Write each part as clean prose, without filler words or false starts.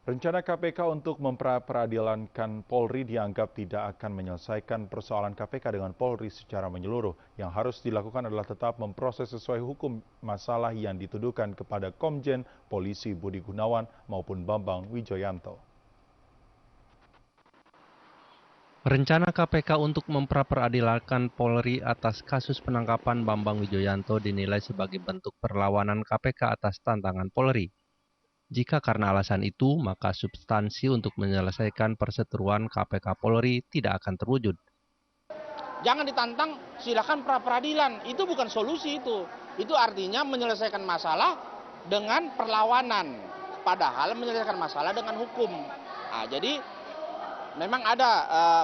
Rencana KPK untuk memperadilankan Polri dianggap tidak akan menyelesaikan persoalan KPK dengan Polri secara menyeluruh. Yang harus dilakukan adalah tetap memproses sesuai hukum masalah yang dituduhkan kepada Komjen Polisi Budi Gunawan maupun Bambang Wijoyanto. Rencana KPK untuk memperadilankan Polri atas kasus penangkapan Bambang Wijoyanto dinilai sebagai bentuk perlawanan KPK atas tantangan Polri. Jika karena alasan itu, maka substansi untuk menyelesaikan perseteruan KPK Polri tidak akan terwujud. Jangan ditantang, silakan pra-peradilan. Itu bukan solusi itu. Itu artinya menyelesaikan masalah dengan perlawanan. Padahal menyelesaikan masalah dengan hukum. Nah, jadi memang ada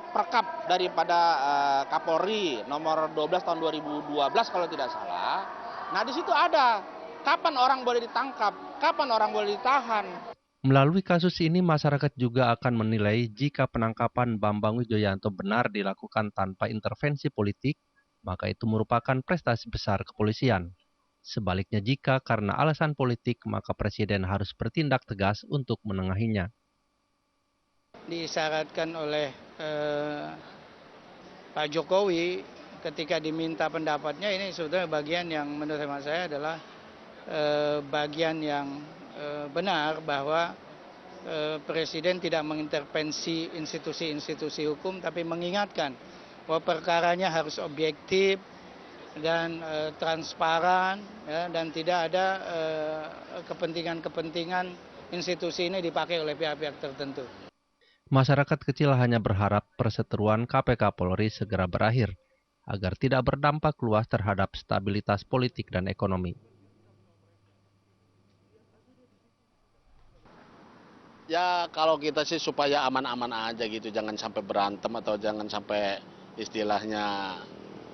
perkap daripada Kapolri nomor 12 tahun 2012 kalau tidak salah. Nah, di situ ada kapan orang boleh ditangkap, kapan orang boleh ditahan. Melalui kasus ini, masyarakat juga akan menilai jika penangkapan Bambang Wijoyanto benar dilakukan tanpa intervensi politik, maka itu merupakan prestasi besar kepolisian. Sebaliknya, jika karena alasan politik, maka Presiden harus bertindak tegas untuk menengahinya. Disyaratkan oleh Pak Jokowi ketika diminta pendapatnya, ini sebetulnya bagian yang menurut saya adalah bagian yang benar bahwa Presiden tidak mengintervensi institusi-institusi hukum, tapi mengingatkan bahwa perkaranya harus objektif dan transparan, ya, dan tidak ada kepentingan-kepentingan institusi ini dipakai oleh pihak-pihak tertentu. Masyarakat kecil hanya berharap perseteruan KPK Polri segera berakhir, agar tidak berdampak luas terhadap stabilitas politik dan ekonomi. Ya kalau kita sih supaya aman-aman aja gitu, jangan sampai berantem atau jangan sampai istilahnya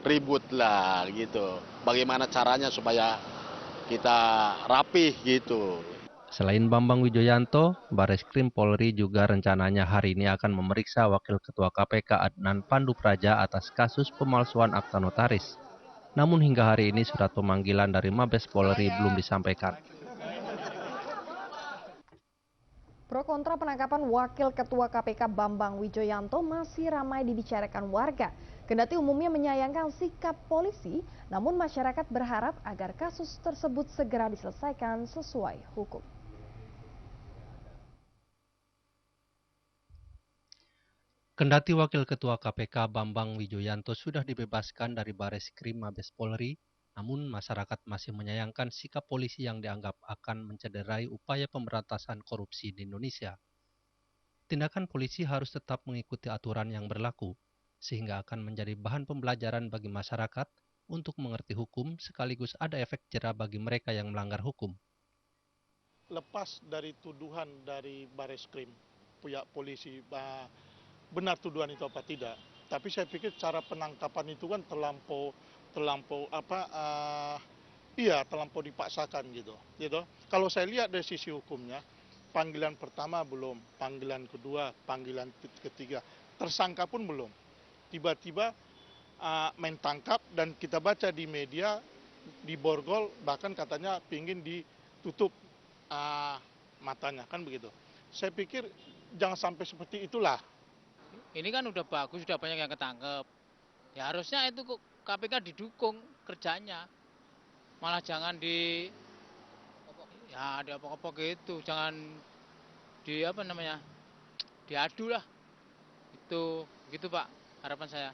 ribut lah gitu. Bagaimana caranya supaya kita rapih gitu. Selain Bambang Wijoyanto, Bareskrim Polri juga rencananya hari ini akan memeriksa Wakil Ketua KPK Adnan Pandupraja atas kasus pemalsuan akta notaris. Namun hingga hari ini surat pemanggilan dari Mabes Polri belum disampaikan. Pro kontra penangkapan Wakil Ketua KPK Bambang Wijoyanto masih ramai dibicarakan warga. Kendati umumnya menyayangkan sikap polisi, namun masyarakat berharap agar kasus tersebut segera diselesaikan sesuai hukum. Kendati Wakil Ketua KPK Bambang Wijoyanto sudah dibebaskan dari Bareskrim Mabes Polri, namun masyarakat masih menyayangkan sikap polisi yang dianggap akan mencederai upaya pemberantasan korupsi di Indonesia. Tindakan polisi harus tetap mengikuti aturan yang berlaku, sehingga akan menjadi bahan pembelajaran bagi masyarakat untuk mengerti hukum sekaligus ada efek jera bagi mereka yang melanggar hukum. Lepas dari tuduhan dari Bareskrim, pihak polisi, benar tuduhan itu apa tidak, tapi saya pikir cara penangkapan itu kan terlampau dipaksakan gitu. Kalau saya lihat dari sisi hukumnya, panggilan pertama belum, panggilan kedua, panggilan ketiga, tersangka pun belum. Tiba-tiba main tangkap, dan kita baca di media di borgol bahkan katanya pingin ditutup matanya, kan begitu. Saya pikir jangan sampai seperti itulah. Ini kan udah bagus, sudah banyak yang ketangkep. Ya harusnya itu KPK didukung kerjanya. Malah jangan diopok-opok gitu, jangan diadu lah. Itu gitu Pak, harapan saya.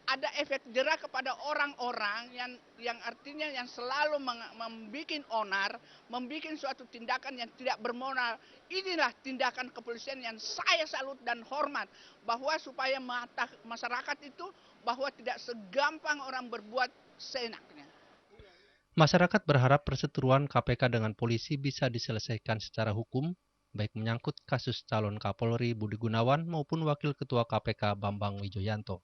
Ada efek jera kepada orang-orang yang artinya yang selalu membuat onar, membuat suatu tindakan yang tidak bermoral. Inilah tindakan kepolisian yang saya salut dan hormat, bahwa supaya masyarakat itu bahwa tidak segampang orang berbuat seenaknya. Masyarakat berharap perseteruan KPK dengan polisi bisa diselesaikan secara hukum, baik menyangkut kasus calon Kapolri Budi Gunawan maupun Wakil Ketua KPK Bambang Wijoyanto.